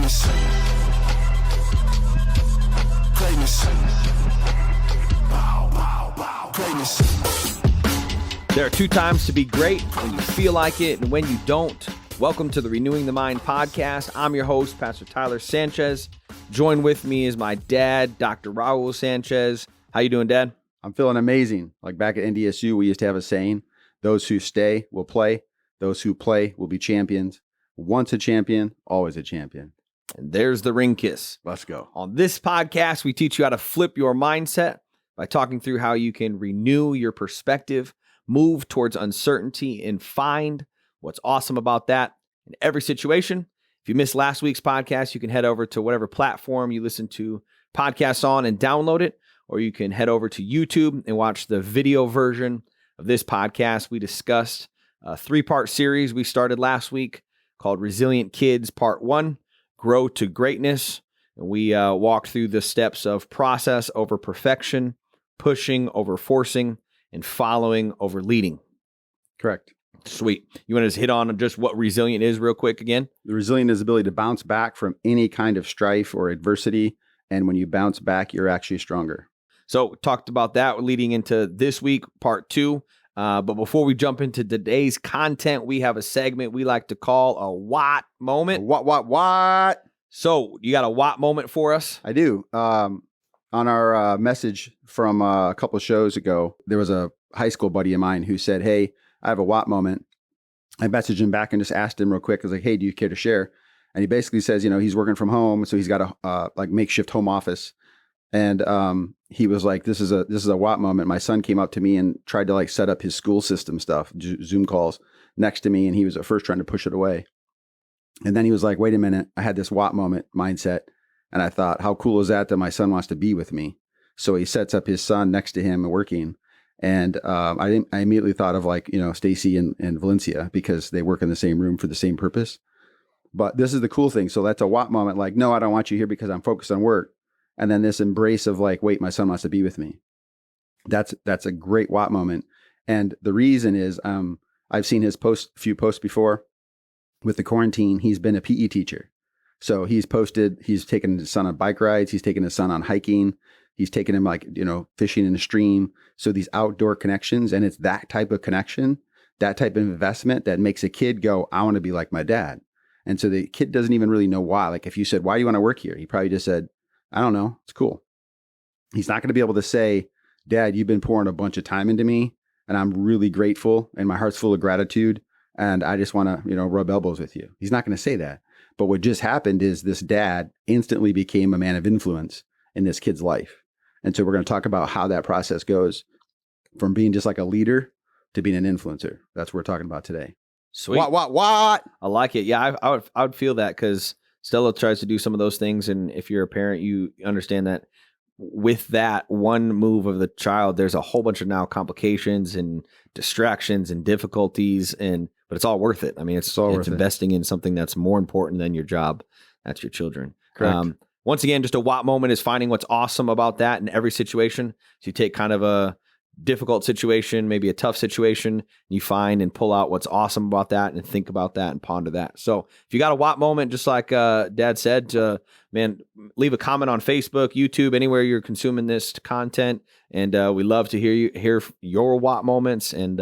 Greatness. Greatness. Bow, bow, bow. Greatness. There are 2 times to be great: when you feel like it and when you don't. Welcome to the Renewing the Mind podcast. I'm your host, Pastor Tyler Sanchez. Joined with me is my dad, Dr. Raul Sanchez. How you doing, Dad? I'm feeling amazing. Like back at NDSU, we used to have a saying, those who stay will play. Those who play will be champions. Once a champion, always a champion. And there's the ring kiss. Let's go. On this podcast, we teach you how to flip your mindset by talking through how you can renew your perspective, move towards uncertainty, and find what's awesome about that in every situation. If you missed last week's podcast, you can head over to whatever platform you listen to podcasts on and download it, or you can head over to YouTube and watch the video version of this podcast. We discussed a 3-part series we started last week called Resilient Kids Part 1, Grow to Greatness. And we walked through the steps of process over perfection, pushing over forcing, and following over leading. Correct. Sweet. You want to just hit on just what resilient is real quick again? The resilient is the ability to bounce back from any kind of strife or adversity. And when you bounce back, you're actually stronger. So talked about that leading into this week, Part 2. But before we jump into today's content, we have a segment we like to call a what moment. What? So you got a what moment for us? I do. On our message from a couple of shows ago, there was a high school buddy of mine who said, hey, I have a what moment. I messaged him back and just asked him real quick. I was like, hey, do you care to share? And he basically says, he's working from home. So he's got a makeshift home office. And he was like, this is a what moment. My son came up to me and tried to set up his school system stuff, Zoom calls next to me. And he was at first trying to push it away. And then he was like, wait a minute, I had this what moment mindset. And I thought, how cool is that my son wants to be with me? So he sets up his son next to him and working. And I immediately thought of Stacy and Valencia, because they work in the same room for the same purpose. But this is the cool thing. So that's a what moment. Like, no, I don't want you here because I'm focused on work. And then this embrace of wait, my son wants to be with me. That's a great what moment. And the reason is I've seen his few posts before. With the quarantine, he's been a PE teacher. So he's taken his son on bike rides. He's taken his son on hiking. He's taken him fishing in a stream. So these outdoor connections, and it's that type of connection, that type of investment that makes a kid go, I want to be like my dad. And so the kid doesn't even really know why. Like if you said, why do you want to work here? He probably just said, I don't know. It's cool. He's not going to be able to say, Dad, you've been pouring a bunch of time into me and I'm really grateful and my heart's full of gratitude. And I just want to, rub elbows with you. He's not going to say that. But what just happened is this dad instantly became a man of influence in this kid's life. And so we're going to talk about how that process goes from being just like a leader to being an influencer. That's what we're talking about today. Sweet. What? I like it. Yeah, I would feel that because Stella tries to do some of those things. And if you're a parent, you understand that with that one move of the child, there's a whole bunch of now complications and distractions and difficulties, but it's all worth it. I mean, it's investing in something that's more important than your job. That's your children. Correct. Once again, just a what moment is finding what's awesome about that in every situation. So you take kind of a difficult situation, maybe a tough situation, you find and pull out what's awesome about that and think about that and ponder that. So if you got a what moment, just like Dad said, man, leave a comment on Facebook, YouTube, anywhere you're consuming this content. And we love to hear your what moments and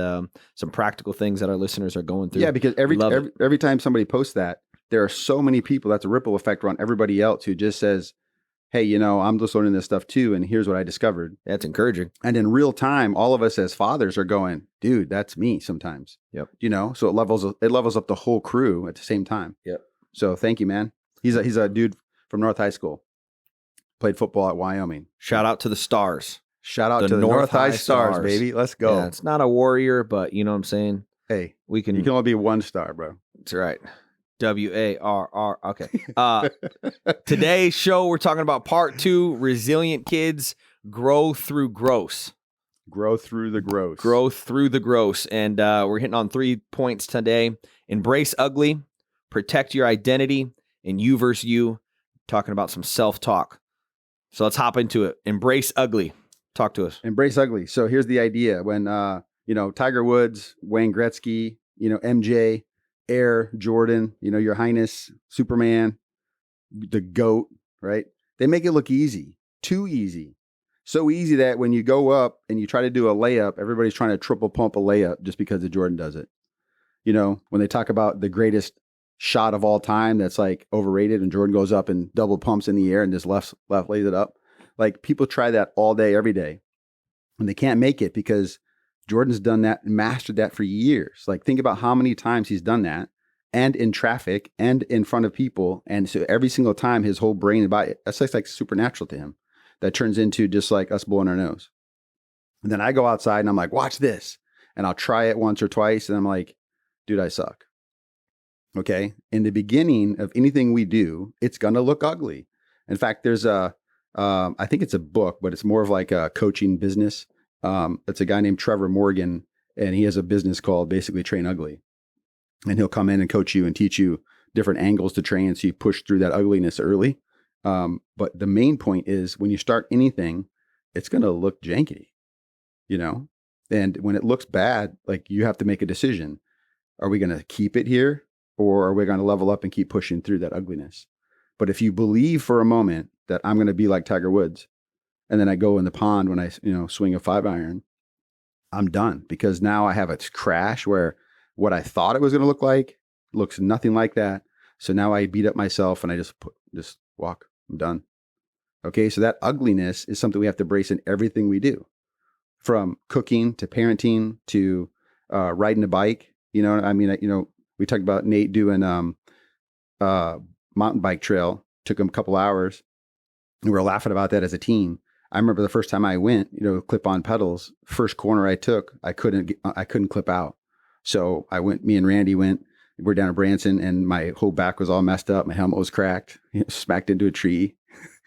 some practical things that our listeners are going through. Yeah, because every time somebody posts that, there are so many people, that's a ripple effect around everybody else who just says, hey, I'm just learning this stuff too. And here's what I discovered. That's encouraging. And in real time, all of us as fathers are going, dude, that's me sometimes. Yep. So it levels up the whole crew at the same time. Yep. So thank you, man. He's a dude from North High School. Played football at Wyoming. Shout out to the Stars. Shout out to the North High Stars, baby. Let's go. Yeah, it's not a warrior, but you know what I'm saying? Hey, you can only be one star, bro. That's right. WARR. Okay. Today's show, we're talking about Part 2, Resilient Kids Grow Through Gross. Grow through the gross. Grow through the gross. And we're hitting on 3 points today. Embrace ugly, protect your identity, and you versus you. Talking about some self-talk. So let's hop into it. Embrace ugly. Talk to us. Embrace ugly. So here's the idea. When, Tiger Woods, Wayne Gretzky, MJ, Air, Jordan, Your Highness, Superman, the GOAT, right? They make it look easy, too easy. So easy that when you go up and you try to do a layup, everybody's trying to triple pump a layup just because the Jordan does it. You know, when they talk about the greatest shot of all time that's like overrated and Jordan goes up and double pumps in the air and just left lays it up. Like people try that all day, every day. And they can't make it because Jordan's done that, mastered that for years. Like think about how many times he's done that, and in traffic and in front of people. And so every single time his whole brain and body, that's like supernatural to him. That turns into just like us blowing our nose. And then I go outside and I'm like, watch this. And I'll try it once or twice. And I'm like, dude, I suck. Okay. In the beginning of anything we do, it's going to look ugly. In fact, there's I think it's a book, but it's more of like a coaching business. It's a guy named Trevor Morgan, and he has a business called basically Train Ugly. And he'll come in and coach you and teach you different angles to train so you push through that ugliness early. But the main point is when you start anything, it's going to look janky, you know? And when it looks bad, like you have to make a decision. Are we going to keep it here, or are we going to level up and keep pushing through that ugliness? But if you believe for a moment that I'm going to be like Tiger Woods, and then I go in the pond when I, swing a 5-iron, I'm done, because now I have a crash where what I thought it was going to look like looks nothing like that. So now I beat up myself and I just walk. I'm done. Okay. So that ugliness is something we have to brace in everything we do, from cooking to parenting to riding a bike. We talked about Nate doing mountain bike trail. Took him a couple hours. And we were laughing about that as a team. I remember the first time I went, clip on pedals, first corner I took, I couldn't clip out. So me and Randy went, we're down at Branson, and my whole back was all messed up. My helmet was cracked, smacked into a tree.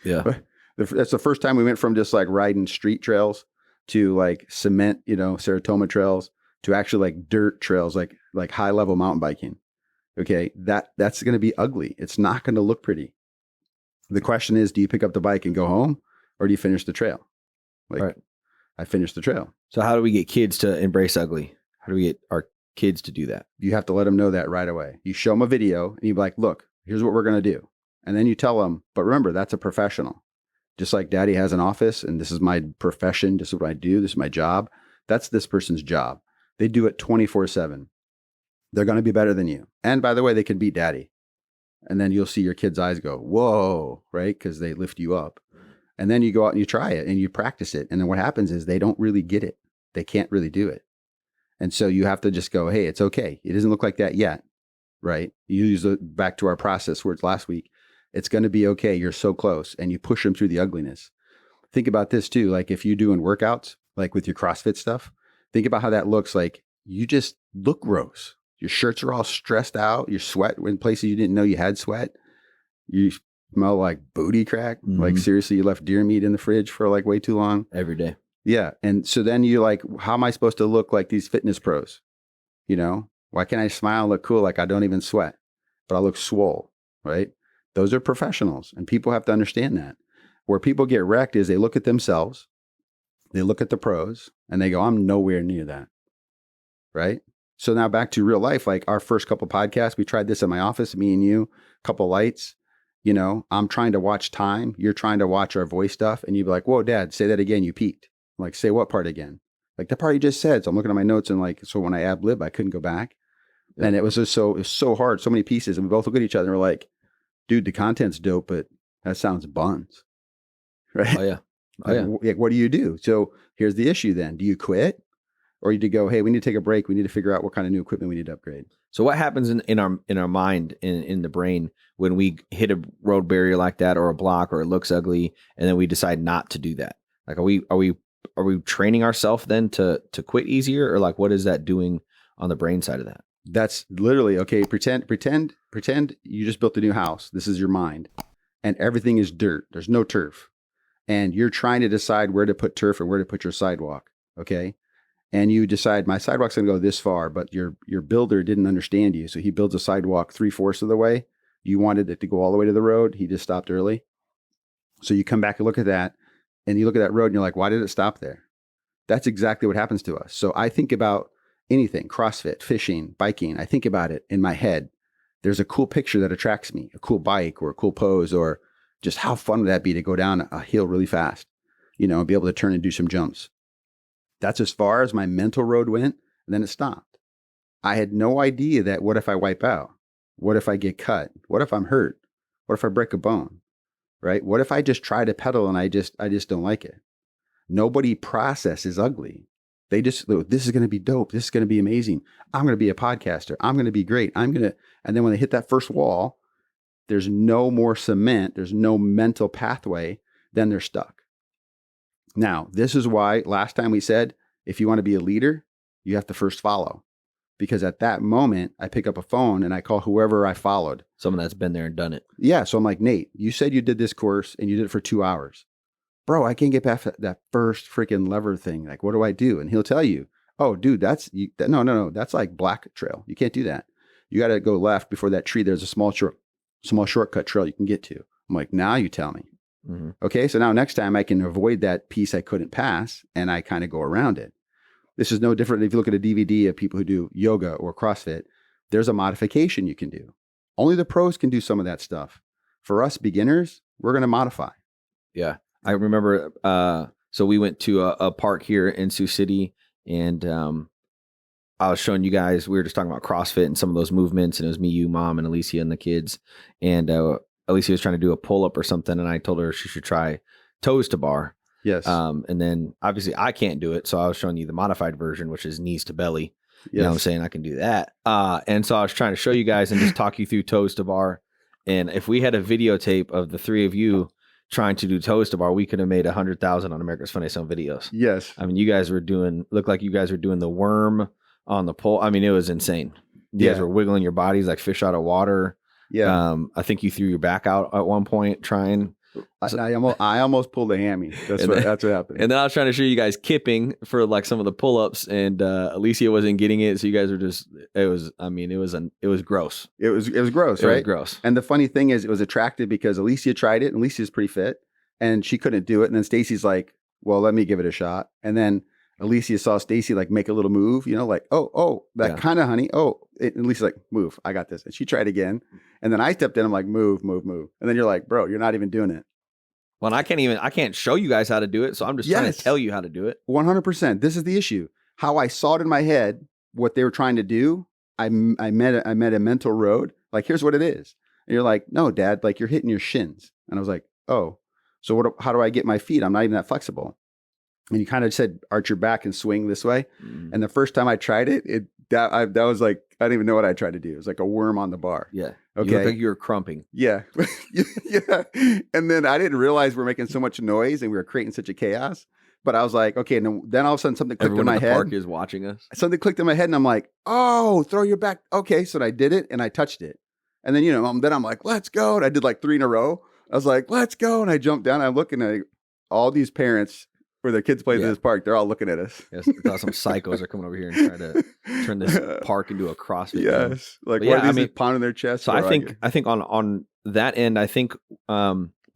Yeah. That's the first time we went from just like riding street trails to like cement, Saratoga trails, to actually like dirt trails, like high level mountain biking. Okay. That's going to be ugly. It's not going to look pretty. The question is, do you pick up the bike and go home, or do you finish the trail? Right. I finished the trail. So how do we get kids to embrace ugly? How do we get our kids to do that? You have to let them know that right away. You show them a video and you be like, look, here's what we're going to do. And then you tell them, but remember, that's a professional. Just like daddy has an office and this is my profession. This is what I do. This is my job. That's this person's job. They do it 24/7. They're going to be better than you. And by the way, they can beat daddy. And then you'll see your kid's eyes go, whoa, right? Because they lift you up. And then you go out and you try it and you practice it. And then what happens is they don't really get it. They can't really do it. And so you have to just go, hey, it's okay. It doesn't look like that yet, right? You use it back to our process words last week. It's going to be okay. You're so close. And you push them through the ugliness. Think about this too. Like if you're doing workouts, like with your CrossFit stuff, think about how that looks. Like you just look gross. Your shirts are all stressed out. You sweat in places you didn't know you had sweat. You smell like booty crack. Mm-hmm. Like seriously, you left deer meat in the fridge for like way too long. Every day. Yeah. And so then you're like, how am I supposed to look like these fitness pros? Why can't I smile and look cool like I don't even sweat, but I look swole, right? Those are professionals, and people have to understand that. Where people get wrecked is they look at themselves, they look at the pros, and they go, I'm nowhere near that, right? So now back to real life, like our first couple podcasts, we tried this at my office, me and you, couple lights. I'm trying to watch time. You're trying to watch our voice stuff, and you'd be like, whoa, Dad, say that again. You peaked. I'm like, say what part again? Like the part you just said. So I'm looking at my notes and like, so when I ad-lib, I couldn't go back. Yeah. And it was so hard, so many pieces. And we both look at each other and we're like, dude, the content's dope, but that sounds buns. Right? Oh, yeah. Like, what do you do? So here's the issue then. Do you quit? Or you go, hey, we need to take a break. We need to figure out what kind of new equipment we need to upgrade. So what happens in our mind, in the brain, when we hit a road barrier like that, or a block, or it looks ugly, and then we decide not to do that? Like, are we training ourselves then to quit easier, or like what is that doing on the brain side of that? That's literally, okay, pretend you just built a new house. This is your mind, and everything is dirt. There's no turf. And you're trying to decide where to put turf and where to put your sidewalk. Okay. And you decide my sidewalk's going to go this far, but your builder didn't understand you. So he builds a sidewalk 3/4 of the way. You wanted it to go all the way to the road. He just stopped early. So you come back and look at that, and you look at that road and you're like, why did it stop there? That's exactly what happens to us. So I think about anything, CrossFit, fishing, biking. I think about it in my head. there's a cool picture that attracts me, a cool bike or a cool pose, or just how fun would that be to go down a hill really fast, and be able to turn and do some jumps. That's as far as my mental road went. And then it stopped. I had no idea that what if I wipe out? What if I get cut? What if I'm hurt? What if I break a bone? Right? What if I just try to pedal and I just don't like it? Nobody processes ugly. They just, this is going to be dope. This is going to be amazing. I'm going to be a podcaster. I'm going to be great. And then when they hit that first wall, there's no more cement. There's no mental pathway. Then they're stuck. Now, this is why last time we said, if you want to be a leader, you have to first follow. Because at that moment, I pick up a phone and I call whoever I followed. Someone that's been there and done it. Yeah. So I'm like, Nate, you said you did this course and you did it for 2 hours. Bro, I can't get past that first freaking lever thing. Like, what do I do? And he'll tell you, oh, dude, no. That's like black trail. You can't do that. You got to go left before that tree. There's a small shortcut trail you can get to. I'm like, now you tell me. Mm-hmm. Okay. So now next time I can avoid that piece I couldn't pass and I kind of go around it. This is no different. If you look at a DVD of people who do yoga or CrossFit, there's a modification you can do. Only the pros can do some of that stuff. For us beginners, we're going to modify. Yeah. I remember, so we went to a park here in Sioux City, and I was showing you guys, we were just talking about CrossFit and some of those movements, and it was me, you, Mom, and Alicia and the kids. And Alicia was trying to do a pull-up or something, and I told her she should try toes to bar. Yes. And then obviously I can't do it, so I was showing you the modified version, which is knees to belly. Yes. You know what I'm saying? I can do that. And so I was trying to show you guys and just talk you through toes to bar. And if we had a videotape of the three of you trying to do toes to bar, we could have made 100,000 on America's Funniest Home Videos. Yes. I mean, you guys looked like you guys were doing the worm on the pole. I mean, it was insane. You guys were wiggling your bodies like fish out of water. Yeah. I think you threw your back out at one point trying. I almost pulled a hammy. That's what happened. And then I was trying to show you guys kipping for like some of the pull-ups, and Alicia wasn't getting it. So you guys were just, it was gross. It was gross, right? It was gross. And the funny thing is it was attractive because Alicia tried it, and Alicia's pretty fit, and she couldn't do it. And then Stacy's like, well, let me give it a shot. And then Alicia saw Stacy like make a little move, like, that kind of honey. And Alicia's like, move, I got this. And she tried again. And then I stepped in, I'm like, move. And then you're like, bro, you're not even doing it. Well, I can't show you guys how to do it. So I'm just trying to tell you how to do it. 100%. This is the issue. How I saw it in my head, what they were trying to do, I met a mental road. Like, here's what it is. And you're like, no, Dad, like you're hitting your shins. And I was like, oh, so how do I get my feet? I'm not even that flexible. And you kind of said, arch your back and swing this way. Mm. And the first time I tried it, that was like, I didn't even know what I tried to do. It was like a worm on the bar. Yeah. Okay. You look like you were crumping. Yeah. Yeah. And then I didn't realize we're making so much noise and we were creating such a chaos. But I was like, okay. And then all of a sudden something clicked in my head. Everyone in the park is watching us. Something clicked in my head and I'm like, oh, throw your back. Okay. So I did it and I touched it. And then, then I'm like, let's go. And I did like 3 in a row. I was like, let's go. And I jumped down. And I'm looking at all these parents where their kids play in this park. They're all looking at us. Yes, some psychos are coming over here and trying to turn this park into a CrossFit. Yes, gym. Like what these pounding their chest. So I think on that end, I think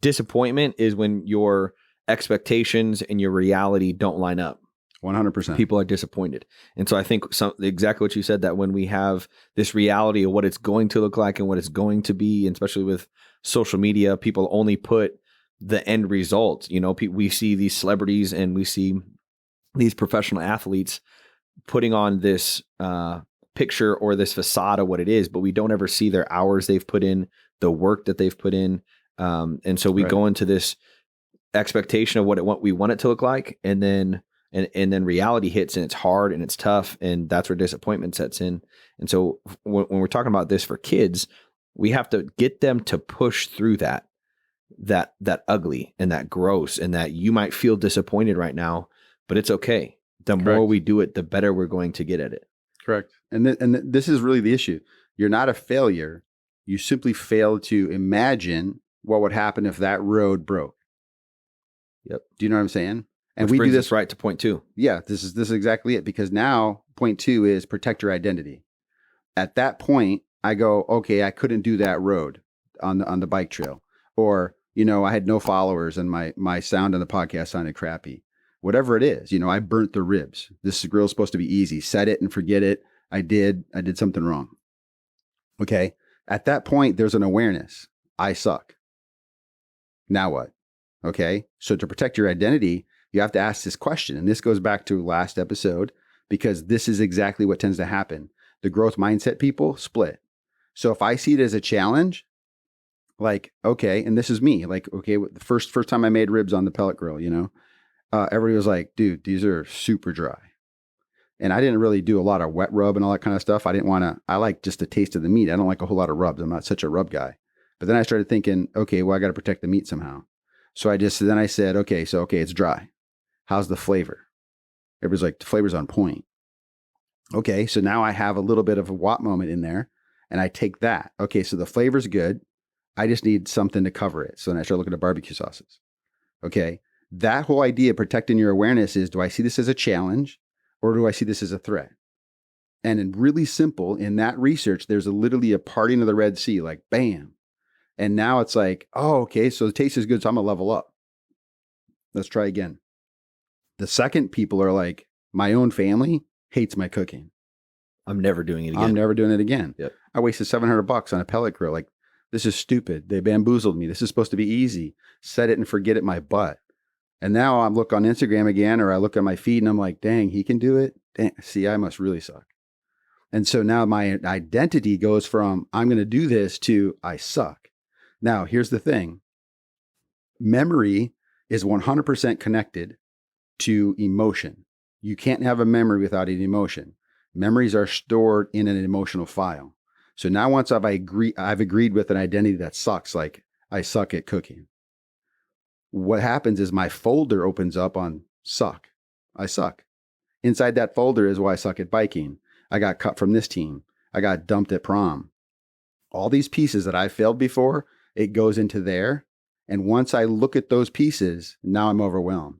disappointment is when your expectations and your reality don't line up. 100%. People are disappointed, and so I think exactly what you said, that when we have this reality of what it's going to look like and what it's going to be, and especially with social media, people only put the end result. We see these celebrities and we see these professional athletes putting on this picture or this facade of what it is, but we don't ever see their hours they've put in, the work that they've put in. And so we go into this expectation of what we want it to look like. And then reality hits and it's hard and it's tough. And that's where disappointment sets in. And so when we're talking about this for kids, we have to get them to push through that ugly and that gross, and that you might feel disappointed right now, but it's okay. The more we do it, the better we're going to get at it. Correct. And this is really the issue. You're not a failure. You simply failed to imagine what would happen if that road broke. Yep. Do you know what I'm saying? And which we do this right to point 2. Yeah, this is exactly it. Because now point 2 is protect your identity. At that point, I go, okay, I couldn't do that road on the bike trail, or I had no followers and my sound on the podcast sounded crappy. Whatever it is, I burnt the ribs. This grill's supposed to be easy. Set it and forget it. I did something wrong. Okay. At that point, there's an awareness. I suck. Now what? Okay. So to protect your identity, you have to ask this question. And this goes back to last episode, because this is exactly what tends to happen. The growth mindset people split. So if I see it as a challenge, like, okay, and this is me, like, okay, the first time I made ribs on the pellet grill, everybody was like, dude, these are super dry. And I didn't really do a lot of wet rub and all that kind of stuff. I like just the taste of the meat. I don't like a whole lot of rubs. I'm not such a rub guy. But then I started thinking, okay, well, I got to protect the meat somehow. So then I said, okay, it's dry. How's the flavor? Everybody's like, the flavor's on point. Okay, so now I have a little bit of a what moment in there, and I take that. Okay, so the flavor's good. I just need something to cover it. So then I start looking at barbecue sauces. Okay, that whole idea of protecting your awareness is, do I see this as a challenge or do I see this as a threat? And in really simple, in that research, there's literally a parting of the Red Sea, like bam. And now it's like, oh, okay, so the taste is good, so I'm going to level up. Let's try again. The second people are like, my own family hates my cooking. I'm never doing it again. I'm never doing it again. Yep. I wasted $700 on a pellet grill. Like, this is stupid. They bamboozled me. This is supposed to be easy. Set it and forget it, my butt. And now I look on Instagram again, or I look at my feed and I'm like, dang, he can do it. Dang, see, I must really suck. And so now my identity goes from I'm going to do this to I suck. Now, here's the thing. Memory is 100% connected to emotion. You can't have a memory without an emotion. Memories are stored in an emotional file. So now once I've agreed with an identity that sucks, like I suck at cooking. What happens is my folder opens up on suck. I suck. Inside that folder is why I suck at biking. I got cut from this team. I got dumped at prom. All these pieces that I failed before, it goes into there. And once I look at those pieces, now I'm overwhelmed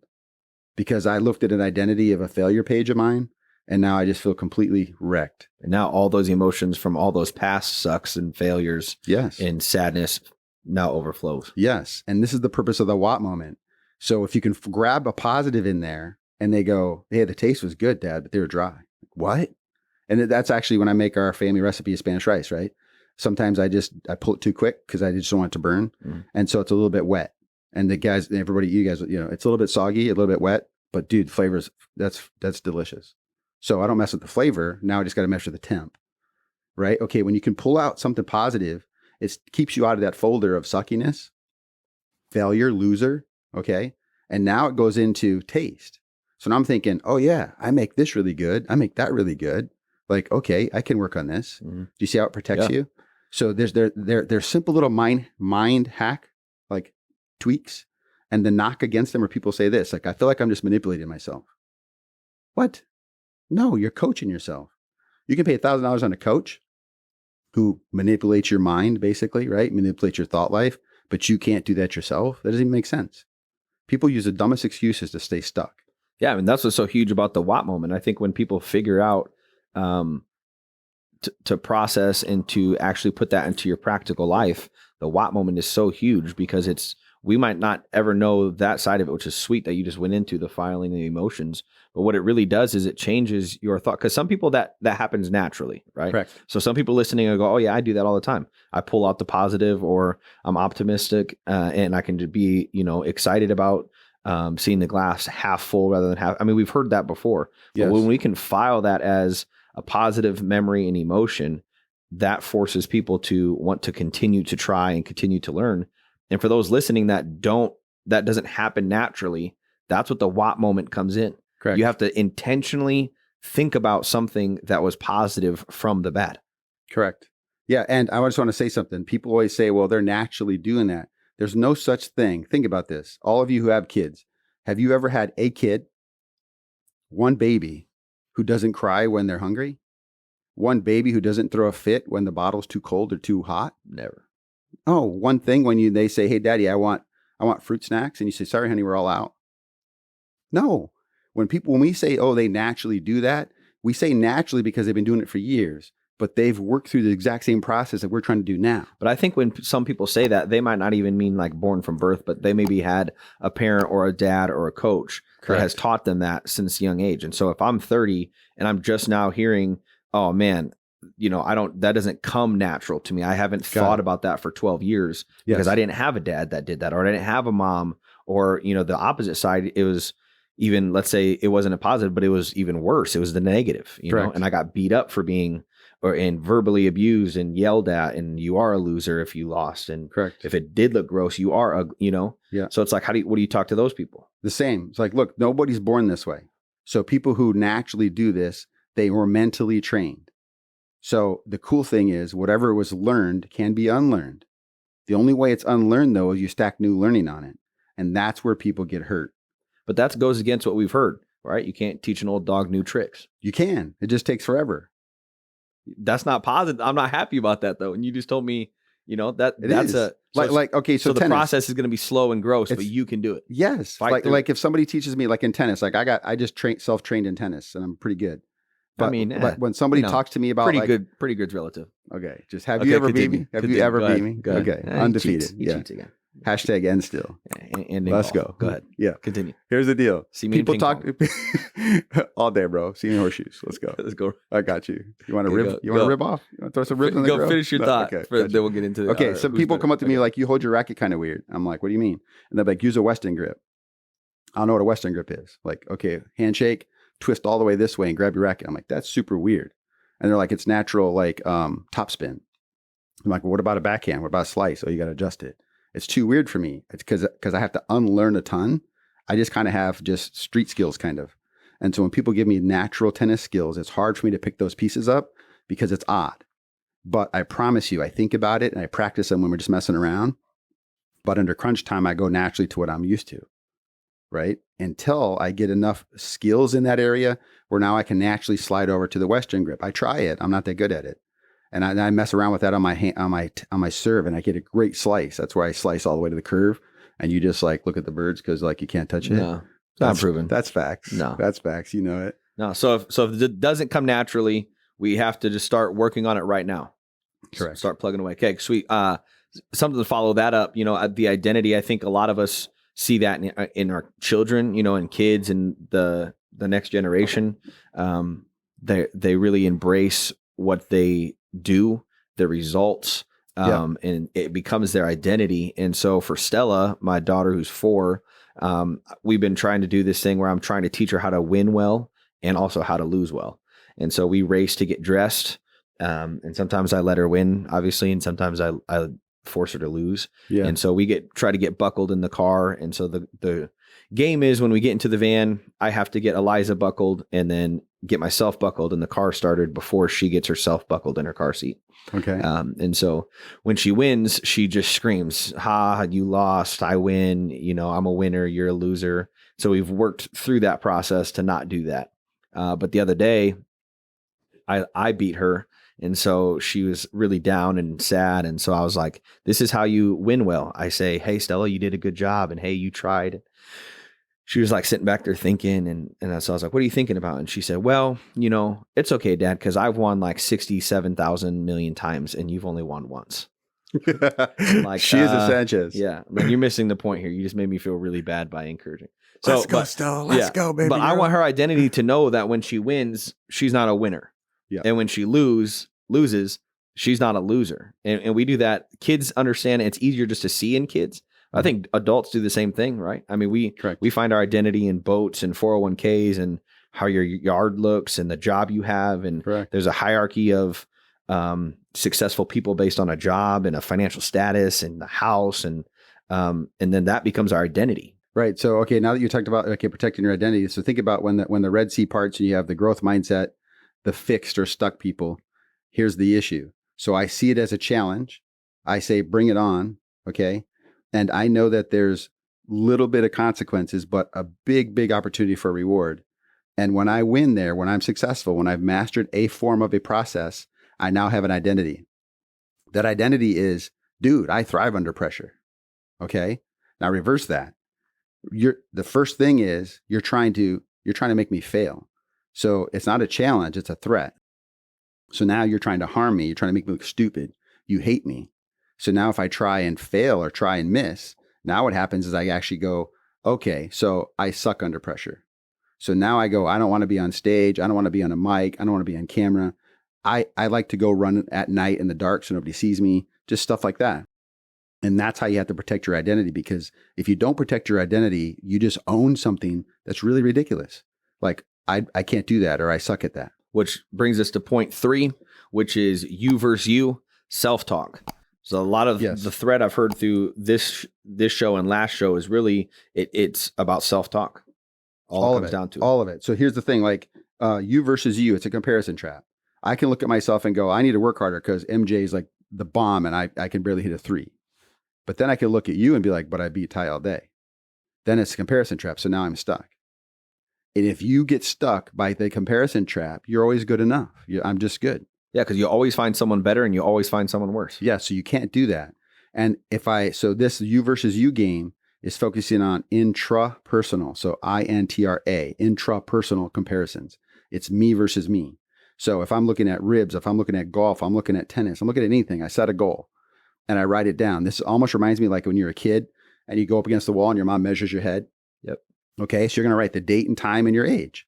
because I looked at an identity of a failure page of mine. And now I just feel completely wrecked. And now all those emotions from all those past sucks and failures and sadness now overflows. Yes. And this is the purpose of the what moment. So if you can grab a positive in there and they go, hey, the taste was good, Dad, but they were dry. What? And that's actually when I make our family recipe of Spanish rice, right? Sometimes I pull it too quick because I just don't want it to burn. Mm. And so it's a little bit wet. And you guys, it's a little bit soggy, a little bit wet, but dude, flavors, that's delicious. So I don't mess with the flavor. Now I just got to measure the temp, right? Okay, when you can pull out something positive, it keeps you out of that folder of suckiness, failure, loser, okay? And now it goes into taste. So now I'm thinking, oh yeah, I make this really good. I make that really good. Like, okay, I can work on this. Mm-hmm. Do you see how it protects you? So there's simple little mind hack, like tweaks, and the knock against them where people say this, like, I feel like I'm just manipulating myself. What? No, you're coaching yourself. You can pay $1,000 on a coach who manipulates your mind, basically, right? Manipulates your thought life, but you can't do that yourself. That doesn't even make sense. People use the dumbest excuses to stay stuck. Yeah, I mean, that's what's so huge about the what moment. I think when people figure out to process and to actually put that into your practical life, the what moment is so huge because we might not ever know that side of it, which is sweet that you just went into the filing the emotions. But what it really does is it changes your thought. Because some people that happens naturally, right? Correct. So some people listening will go, oh yeah, I do that all the time. I pull out the positive, or I'm optimistic and I can be, excited about seeing the glass half full rather than half. I mean, we've heard that before. Yes. But when we can file that as a positive memory and emotion, that forces people to want to continue to try and continue to learn. And for those listening that doesn't happen naturally, that's what the what moment comes in. Correct. You have to intentionally think about something that was positive from the bad. Correct. Yeah. And I just want to say something. People always say, well, they're naturally doing that. There's no such thing. Think about this. All of you who have kids, have you ever had a kid, one baby who doesn't cry when they're hungry? One baby who doesn't throw a fit when the bottle's too cold or too hot? Never. Oh, one thing when they say, hey, Daddy, I want fruit snacks. And you say, sorry, honey, we're all out. No. When we say, oh, they naturally do that, we say naturally because they've been doing it for years, but they've worked through the exact same process that we're trying to do now. But I think when some people say that, they might not even mean like born from birth, but they maybe had a parent or a dad or a coach that has taught them that since a young age. And so if I'm 30 and I'm just now hearing, oh man, that doesn't come natural to me. I haven't thought about that for 12 years because I didn't have a dad that did that, or I didn't have a mom, or, the opposite side. It was even, let's say it wasn't a positive, but it was even worse. It was the negative, and I got beat up for being and verbally abused and yelled at, and you are a loser if you lost. And if it did look gross, you are So it's like, what do you talk to those people? The same. It's like, look, nobody's born this way. So people who naturally do this, they were mentally trained. So the cool thing is whatever was learned can be unlearned. The only way it's unlearned, though, is you stack new learning on it. And that's where people get hurt. But that goes against what we've heard, right? You can't teach an old dog new tricks. You can. It just takes forever. That's not positive. I'm not happy about that, though. And you just told me, that's a... okay, so the tennis, process is going to be slow and gross, but you can do it. Yes. Like if somebody teaches me, like in tennis, like I just self-trained in tennis and I'm pretty good. But, but when somebody talks to me about pretty good's relative. Okay. Just have you ever beat me? Have you ever beat me? Okay. Undefeated. He cheats again. Hashtag end still. And let's go. Go ahead. Yeah. Continue. Here's the deal. See me people talk all day, bro. See me in horseshoes. Let's go. Let's go. I got you. You want to rib? You want to rib off? You want to throw some ribs in the grill? Go finish your thought. Okay. Then we'll get into it. Okay. Some people come up to me like, you hold your racket kind of weird. I'm like, what do you mean? And they're like, use a Western grip. I don't know what a Western grip is. Like, okay, handshake, twist all the way this way and grab your racket. I'm like, that's super weird. And they're like, it's natural, like top spin. I'm like, well, what about a backhand? What about a slice? Oh, you got to adjust it. It's too weird for me. It's because I have to unlearn a ton. I just kind of have just street skills kind of. And so when people give me natural tennis skills, it's hard for me to pick those pieces up because it's odd. But I promise you, I think about it and I practice them when we're just messing around. But under crunch time, I go naturally to what I'm used to, right? Until I get enough skills in that area where now I can naturally slide over to the Western grip. I try it. I'm not that good at it. And I mess around with that on my hand, on my serve, and I get a great slice. That's where I slice all the way to the curve, and you just like look at the birds because like you can't touch it. No, not proven. That's facts. No, that's facts. You know it. No. So if it doesn't come naturally, we have to just start working on it right now. Correct. Start plugging away. Okay, sweet. Something to follow that up. The identity. I think a lot of us see that in our children. And kids and the next generation. They really embrace what they do, the results, and it becomes their identity. And so for Stella, my daughter who's 4, we've been trying to do this thing where I'm trying to teach her how to win well and also how to lose well. And so we race to get dressed. And sometimes I let her win, obviously, and sometimes I force her to lose. Yeah. And so we try to get buckled in the car. And so the game is when we get into the van, I have to get Eliza buckled and then get myself buckled and the car started before she gets herself buckled in her car seat. Okay. And so when she wins, she just screams, "Ha, you lost, I win. I'm a winner, you're a loser." So we've worked through that process to not do that. But the other day I beat her. And so she was really down and sad. And so I was like, this is how you win well. I say, "Hey, Stella, you did a good job. And hey, you tried." She was like sitting back there thinking. And so I was like, "What are you thinking about?" And she said, "Well, it's okay, Dad, because I've won like 67,000 million times and you've only won once." Like she is a Sanchez. Yeah. But you're missing the point here. You just made me feel really bad by encouraging. So, let's go, Stella. Let's go, baby. But girl. I want her identity to know that when she wins, she's not a winner. Yeah. And when she loses, she's not a loser. And we do that. Kids understand it's easier just to see in kids. I think adults do the same thing, right? I mean, we find our identity in boats and 401ks and how your yard looks and the job you have. And there's a hierarchy of successful people based on a job and a financial status and the house. And then that becomes our identity. Right. So, okay, now that you talked about, protecting your identity. So think about when the Red Sea parts and you have the growth mindset, the fixed or stuck people. Here's the issue. So I see it as a challenge. I say, bring it on. Okay. And I know that there's little bit of consequences, but a big, big opportunity for reward. And when I win there, when I'm successful, when I've mastered a form of a process, I now have an identity. That identity is, dude, I thrive under pressure. Okay. Now reverse that. The first thing is you're trying to make me fail. So it's not a challenge, it's a threat. So now you're trying to harm me. You're trying to make me look stupid. You hate me. So now if I try and fail or try and miss, now what happens is I actually go, okay, so I suck under pressure. So now I go, I don't want to be on stage. I don't want to be on a mic. I don't want to be on camera. I like to go run at night in the dark so nobody sees me, just stuff like that. And that's how you have to protect your identity, because if you don't protect your identity, you just own something that's really ridiculous. Like, I can't do that, or I suck at that. Which brings us to point 3, which is you versus you, self-talk. So a lot of the thread I've heard through this show and last show is really it's about self-talk. All it comes down to it. All of it. So here's the thing, like you versus you, it's a comparison trap. I can look at myself and go, I need to work harder because MJ is like the bomb and I can barely hit a 3. But then I can look at you and be like, but I beat Ty all day. Then it's a comparison trap. So now I'm stuck. And if you get stuck by the comparison trap, you're always good enough. I'm just good. Yeah, because you always find someone better and you always find someone worse. Yeah, so you can't do that. And so this you versus you game is focusing on intrapersonal. So INTRA, intrapersonal comparisons. It's me versus me. So if I'm looking at ribs, if I'm looking at golf, I'm looking at tennis, I'm looking at anything, I set a goal and I write it down. This almost reminds me like when you're a kid and you go up against the wall and your mom measures your head. Yep. Okay, so you're going to write the date and time and your age,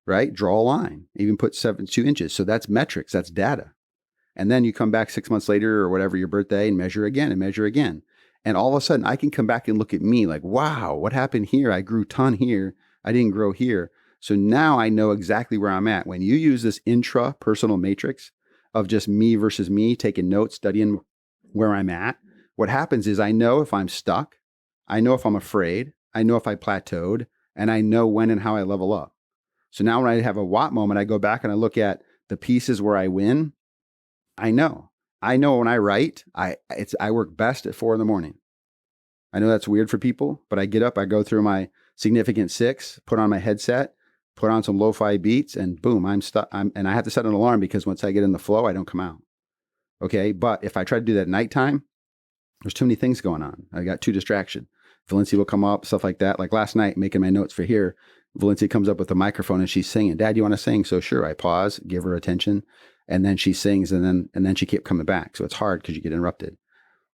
right? Draw a line, even put 2 inches. So that's metrics, that's data. And then you come back 6 months later or whatever your birthday and measure again and measure again. And all of a sudden I can come back and look at me like, wow, what happened here? I grew a ton here. I didn't grow here. So now I know exactly where I'm at. When you use this intrapersonal matrix of just me versus me, taking notes, studying where I'm at, what happens is I know if I'm stuck, I know if I'm afraid, I know if I plateaued, and I know when and how I level up. So now when I have a what moment, I go back and I look at the pieces where I win. I know when I write, I work best at 4 a.m. I know that's weird for people, but I get up, I go through my significant 6, put on my headset, put on some lo-fi beats, and boom, I'm stuck. And I have to set an alarm because once I get in the flow, I don't come out. Okay. But if I try to do that at nighttime, there's too many things going on. I got too distraction. Valencia will come up, stuff like that. Like last night, making my notes for here, Valencia comes up with a microphone and she's singing. Dad, you want to sing? So sure, I pause, give her attention, and then she sings, and then she kept coming back. So it's hard because you get interrupted.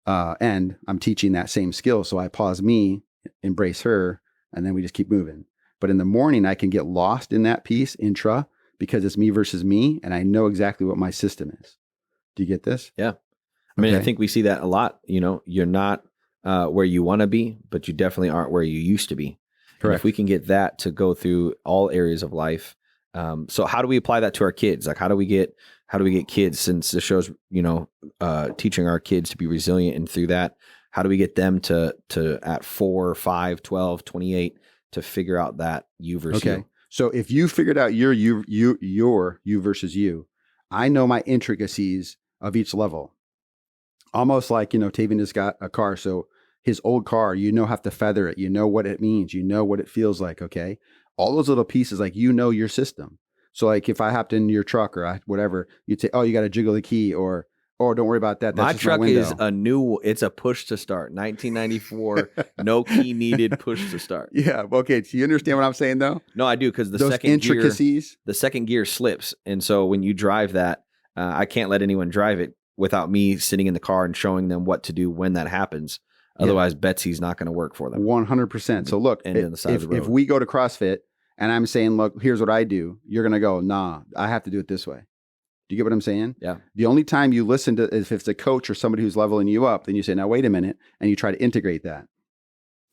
And I'm teaching that same skill. So I pause me, embrace her, and then we just keep moving. But in the morning, I can get lost in that piece, intra, because it's me versus me, and I know exactly what my system is. Do you get this? Yeah. I mean, I think we see that a lot. You know, you're not where you want to be, but you definitely aren't where you used to be. Correct. And if we can get that to go through all areas of life. So how do we apply that to our kids? Like, how do we get kids, since the show's, teaching our kids to be resilient, and through that, how do we get them to at 4, 5, 12, 28 to figure out that you versus you? So if you figured out your you versus you, I know my intricacies of each level. Almost like, Tavian has got a car. So his old car, have to feather it. You know what it means. You know what it feels like. Okay. All those little pieces, like, your system. So like if I hopped in your truck or whatever, you'd say, oh, you got to jiggle the key, or don't worry about that. That's my truck is it's a push to start. 1994, no key needed, push to start. Yeah. Okay. Do you understand what I'm saying though? No, I do. Because the second gear slips. And so when you drive that, I can't let anyone drive it without me sitting in the car and showing them what to do when that happens. Otherwise, Betsy's not going to work for them. 100%. So look, if we go to CrossFit and I'm saying, look, here's what I do, you're going to go, nah, I have to do it this way. Do you get what I'm saying? Yeah. The only time you listen to, if it's a coach or somebody who's leveling you up, then you say, now, wait a minute. And you try to integrate that.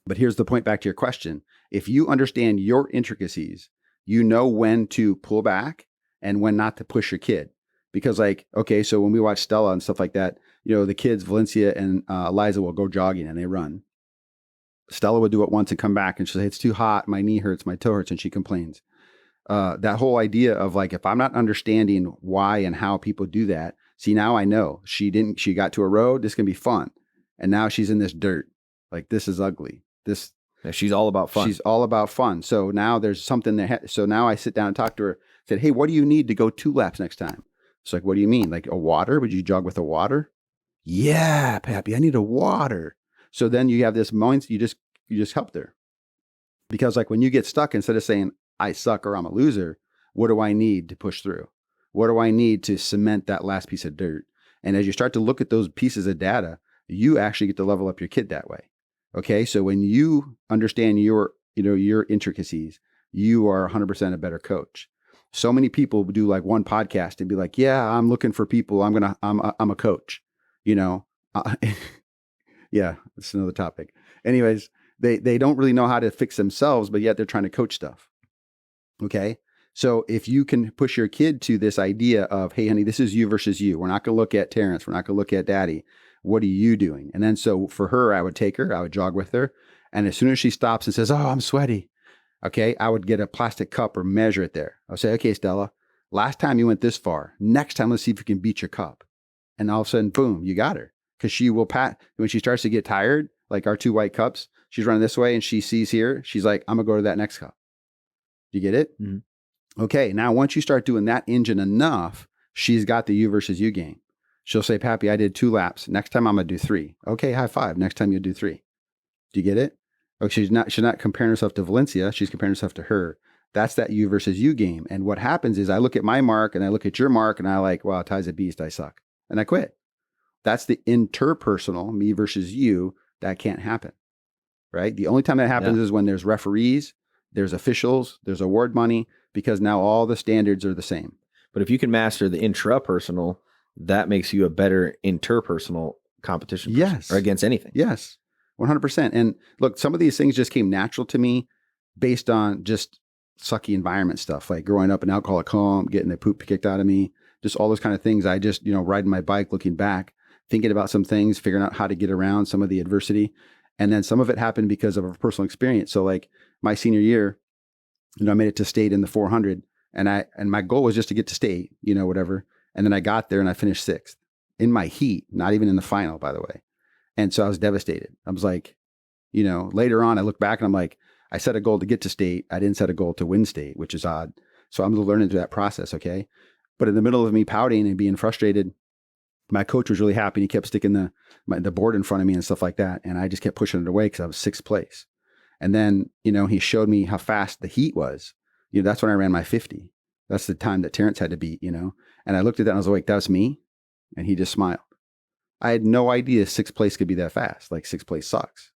But here's the point back to your question. If you understand your intricacies, you know when to pull back and when not to push your kid. Because so when we watch Stella and stuff like that, the kids, Valencia and Eliza, will go jogging and they run. Stella would do it once and come back and she'll say, it's too hot, my knee hurts, my toe hurts, and she complains. That whole idea of like, if I'm not understanding why and how people do that, see, now I know she got to a road, this can be fun. And now she's in this dirt. Like, this is ugly. She's all about fun. She's all about fun. So now there's something that, so now I sit down and talk to her, said, hey, what do you need to go 2 laps next time? It's like, what do you mean? Like a water? Would you jog with a water? Yeah, Pappy, I need a water. So then you have this moment, you just help her. Because like when you get stuck, instead of saying, I suck or I'm a loser, what do I need to push through? What do I need to cement that last piece of dirt? And as you start to look at those pieces of data, you actually get to level up your kid that way. Okay. So when you understand your intricacies, you are 100% a better coach. So many people do like one podcast and be like, yeah, I'm looking for people. I'm a coach, you know? Yeah, that's another topic. Anyways, they don't really know how to fix themselves, but yet they're trying to coach stuff. Okay. So if you can push your kid to this idea of, hey, honey, this is you versus you. We're not going to look at Terrence. We're not going to look at daddy. What are you doing? And then so for her, I would take her, I would jog with her. And as soon as she stops and says, oh, I'm sweaty. Okay. I would get a plastic cup or measure it there. I'll say, okay, Stella, last time you went this far. Next time, let's see if you can beat your cup. And all of a sudden, boom, you got her. Because she will when she starts to get tired, like our 2 white cups, she's running this way and she sees here. She's like, I'm going to go to that next cup. Do you get it? Mm-hmm. Okay. Now, once you start doing that engine enough, she's got the you versus you game. She'll say, Pappy, I did 2 laps. Next time I'm going to do 3. Okay. High five. Next time you'll do 3. Do you get it? Oh, she's not comparing herself to Valencia. She's comparing herself to her. That's that you versus you game. And what happens is I look at my mark and I look at your mark and I like, wow, Ty's a beast. I suck. And I quit. That's the interpersonal, me versus you. That can't happen, right? The only time that happens is when there's referees, there's officials, there's award money, because now all the standards are the same. But if you can master the intrapersonal, that makes you a better interpersonal competition person, yes, or against anything. Yes, 100%. And look, some of these things just came natural to me based on just sucky environment stuff, like growing up in alcoholic home, getting the poop kicked out of me, just all those kind of things. I just, riding my bike, looking back, thinking about some things, figuring out how to get around some of the adversity. And then some of it happened because of a personal experience. So like my senior year, I made it to state in the 400 and my goal was just to get to state, whatever. And then I got there and I finished 6th in my heat, not even in the final, by the way. And so I was devastated. I was like, later on, I look back and I'm like, I set a goal to get to state. I didn't set a goal to win state, which is odd. So I'm learning through that process. Okay. But in the middle of me pouting and being frustrated, my coach was really happy. And he kept sticking the board in front of me and stuff like that. And I just kept pushing it away because I was 6th place. And then, he showed me how fast the heat was. That's when I ran my 50. That's the time that Terrence had to beat, And I looked at that and I was like, that's me. And he just smiled. I had no idea 6th place could be that fast. Like 6th place sucks.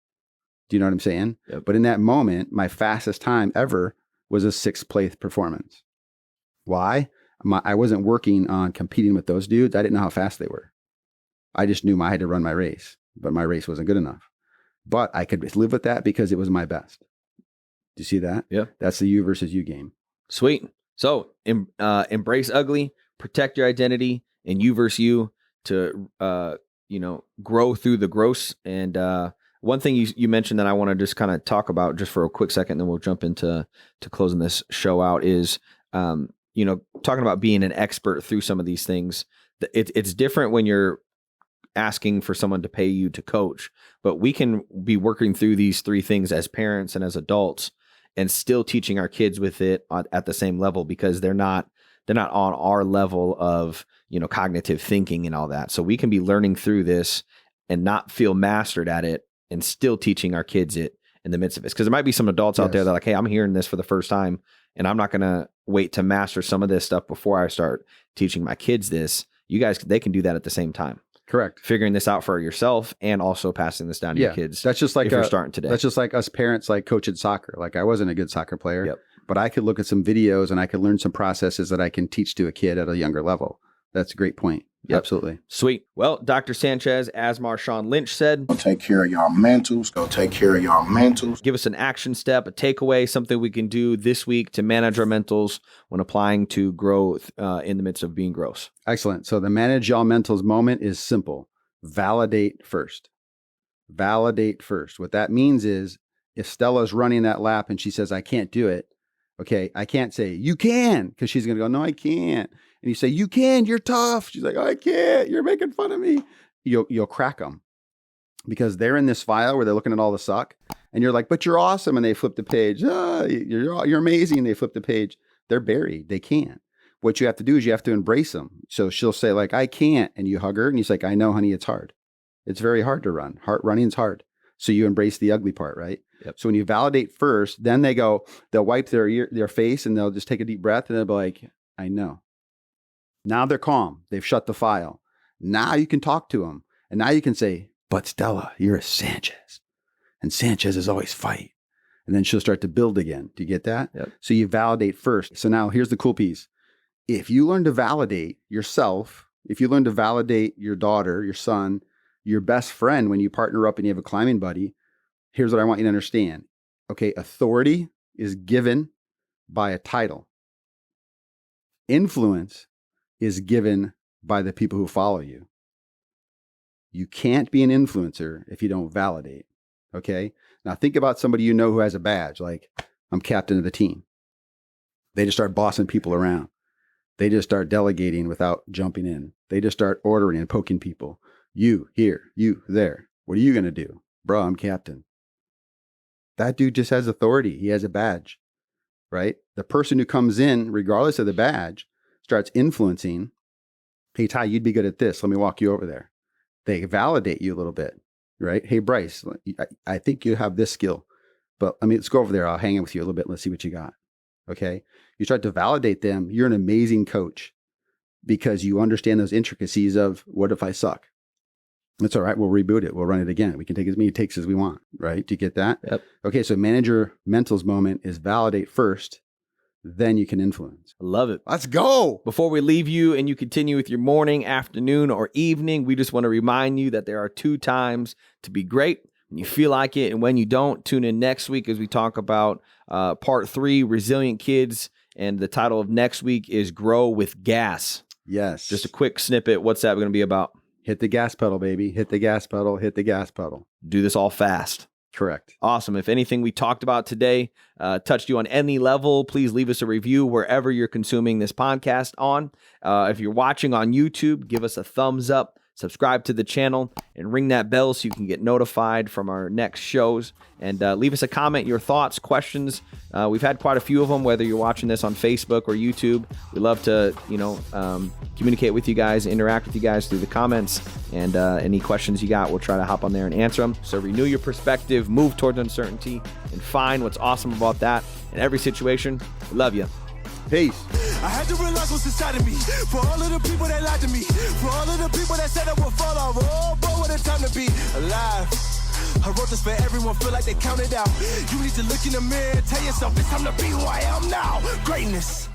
Do you know what I'm saying? Yep. But in that moment, my fastest time ever was a 6th place performance. Why? I wasn't working on competing with those dudes. I didn't know how fast they were. I just knew I had to run my race, but my race wasn't good enough. But I could live with that because it was my best. Do you see that? Yeah. That's the you versus you game. Sweet. So embrace ugly, protect your identity, and you versus you to, grow through the gross. And one thing you mentioned that I want to just kind of talk about just for a quick second, then we'll jump into closing this show out is, talking about being an expert through some of these things. It's different when you're asking for someone to pay you to coach, but we can be working through these 3 things as parents and as adults and still teaching our kids with it at the same level because they're not on our level of, cognitive thinking and all that. So we can be learning through this and not feel mastered at it and still teaching our kids it in the midst of it. Because there might be some adults out there that are like, hey, I'm hearing this for the first time and I'm not going to wait to master some of this stuff before I start teaching my kids this. You guys, they can do that at the same time. Correct. Figuring this out for yourself and also passing this down to your kids. That's just like if you're starting today. That's just like us parents, like coaching soccer. Like I wasn't a good soccer player, Yep. but I could look at some videos and I could learn some processes that I can teach to a kid at a younger level. That's a great point. Yep. Absolutely. Sweet. Well, Dr. Sanchez, as Marshawn Lynch said, Go take care of y'all mentals. Go take care of y'all mentals. give us an action step, a takeaway, something we can do this week to manage our mentals when applying to growth in the midst of being gross. Excellent. So the manage y'all mentals moment is simple. Validate first. Validate first. What that means is if Stella's running that lap and she says, I can't do it. Okay. I can't say, you can, because she's going to go, no, I can't. And you say, you can, you're tough. She's like, I can't, you're making fun of me. You'll crack them because they're in this file where they're looking at all the suck and you're like, but you're awesome. And they flip the page. You're amazing. They flip the page. They're buried. They can't. What you have to do is you have to embrace them. So she'll say like, I can't. And you hug her and you're like, I know, honey, it's hard. It's very hard to run. Running's hard. So you embrace the ugly part, right? Yep. So when you validate first, then they'll wipe their face and they'll just take a deep breath and they'll be like, I know. Now they're calm. They've shut the file. Now you can talk to them. And now you can say, but Stella, you're a Sanchez. And Sanchez is always fight. And then she'll start to build again. Do you get that? Yep. So you validate first. So now here's the cool piece. If you learn to validate yourself, if you learn to validate your daughter, your son, your best friend, when you partner up and you have a climbing buddy, here's what I want you to understand. Okay, authority is given by a title. Influence is given by the people who follow you. You can't be an influencer if you don't validate. Okay. Now think about somebody you know who has a badge, like I'm captain of the team. They just start bossing people around. They just start delegating without jumping in. They just start ordering and poking people. You here, you there. What are you going to do? Bro, I'm captain. That dude just has authority. He has a badge, right? The person who comes in, regardless of the badge, starts influencing. Hey, Ty, you'd be good at this. Let me walk you over there. They validate you a little bit, right? Hey, Bryce, I think you have this skill, but let's go over there. I'll hang out with you a little bit. Let's see what you got. Okay. You start to validate them. You're an amazing coach because you understand those intricacies of what if I suck? That's all right. We'll reboot it. We'll run it again. We can take as many takes as we want, right? Do you get that? Yep. Okay. So manager mentals moment is validate first, then you can influence. I love it. Let's go. Before we leave you and you continue with your morning, afternoon, or evening, we just want to remind you that there are 2 times to be great. When you feel like it and when you don't. Tune in next week as we talk about part 3, Resilient Kids. And the title of next week is Grow with Gas. Yes. Just a quick snippet. What's that going to be about? Hit the gas pedal, baby. Hit the gas pedal. Hit the gas pedal. Do this all fast. Correct. Awesome. If anything we talked about today touched you on any level, please leave us a review wherever you're consuming this podcast on. If you're watching on YouTube, give us a thumbs up, subscribe to the channel, and ring that bell so you can get notified from our next shows. And leave us a comment, your thoughts, questions. We've had quite a few of them, whether you're watching this on Facebook or YouTube. We love to, communicate with you guys, interact with you guys through the comments. And any questions you got, we'll try to hop on there and answer them. So renew your perspective, move towards uncertainty, and find what's awesome about that in every situation. We love you. Peace. I had to realize what's inside of me. For all of the people that lied to me. For all of the people that said I would fall off. Oh, boy, what a time to be alive. I wrote this for everyone, feel like they counted out. You need to look in the mirror and tell yourself it's time to be who I am now. Greatness.